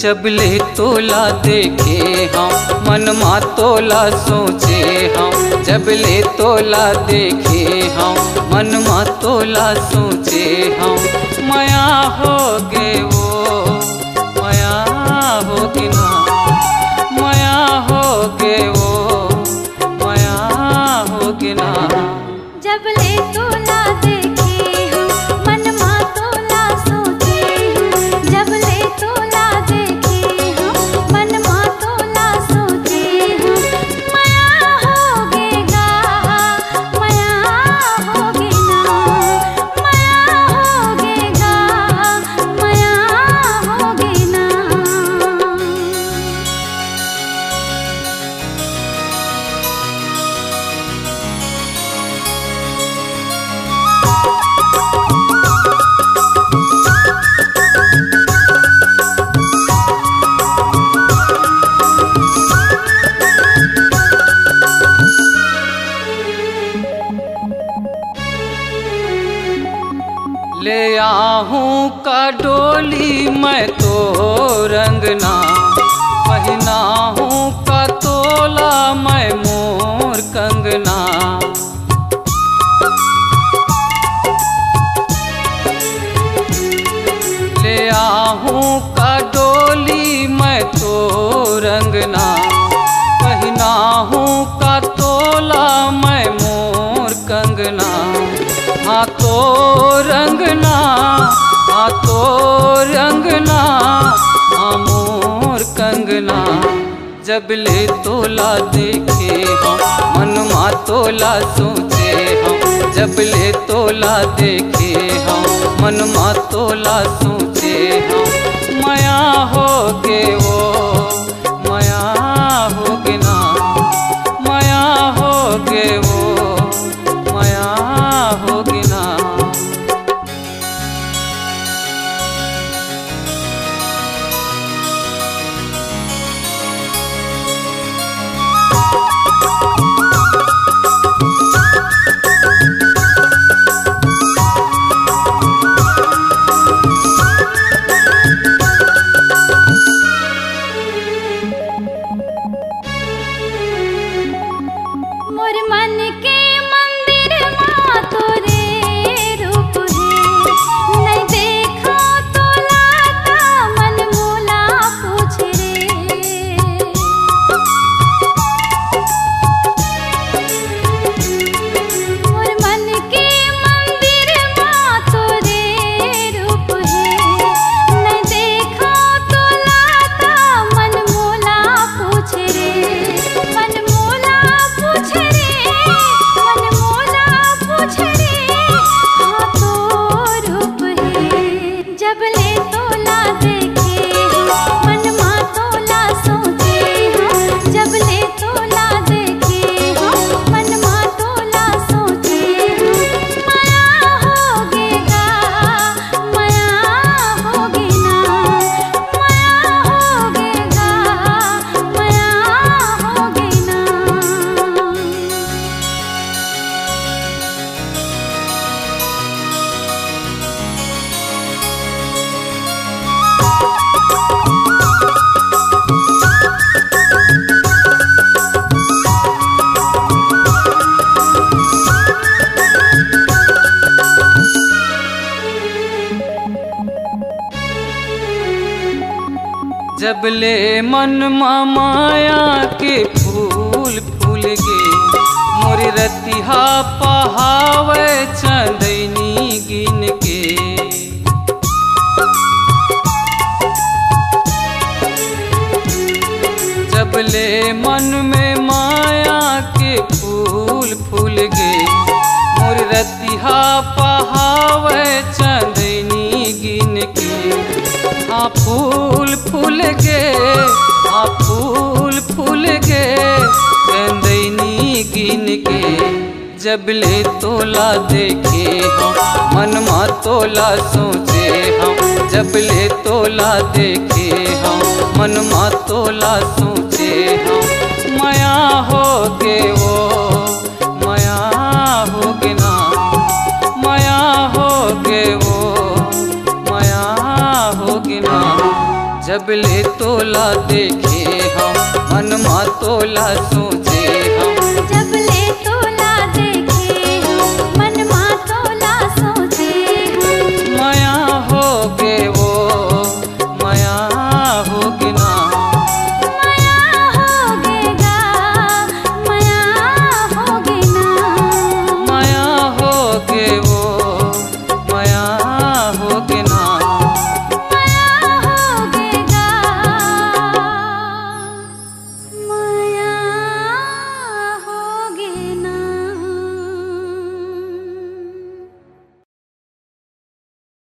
जबले तोला देखे हम मनमा तोला सोचे हम। जबले तोला देखे हम मनमा तोला सोचे हम। माया हो गे वो माया हो गे ना माया हो गे वो माया हो गे ना। जबले तोला देखे हम मनमा तोला सोचे हम। जबले तोला देखे हम मनमा तोला सोचे हम। माया होगेगा माया होगे ना माया होगेगा माया होगे ना। ले आहूं का डोली मैं तो रंगना। पहना हूँ का तोला मैं मोर कंगना। ले आहूं का डोली मैं तो रंगना। पहना हूँ का तोला मैं मोर कंगना। हाँ तो रंगना हाँ तो रंगना हाँ मोर कंगना। जबले तोला देखे हम मनमा तोला सोचे हम। जबले तोला देखे हम मनमा तोला सोचे हम। माया हो गे वो माया हो गे ना माया हो गे वो माया हो गे ना। मोर मन के मंदिर माँ तोरे रूप है। नहीं देखा तो लाता मन मोला पूछ रे। मोर मन के मंदिर माँ तोरे रूप है। नहीं देखा तो लाता मन मोला पूछ रे। मन मोला पूछ रे मन मोला पूछ रे। हाँ तो रूप है। जबले तोला देखे हम मनमा तोला सोचे हम। जबले तोला देखे हम मनमा तोला सोचे हम। माया होगेगा माया होगे ना माया होगेगा माया होगे ना। जबले मनमा माया के फूल फूल गे। मोर रतिहा पहावे चंदनी गिन के। जबले मन में माया के फूल फूल गे। मोर रतिहा पहावे चंदनी गिन के। हाँ फूल फूल गे हाँ फूल फूल गे चंदनी गिन के। जबले तोला देखे हम मनमा तोला सोचे हम। जबले तोला देखे हम मनमा तोला सोचे हम। माया हो गे वो माया हो गे ना माया हो गे वो माया हो गे ना। जब ले तोला देखे हम मनमा तोला सोचे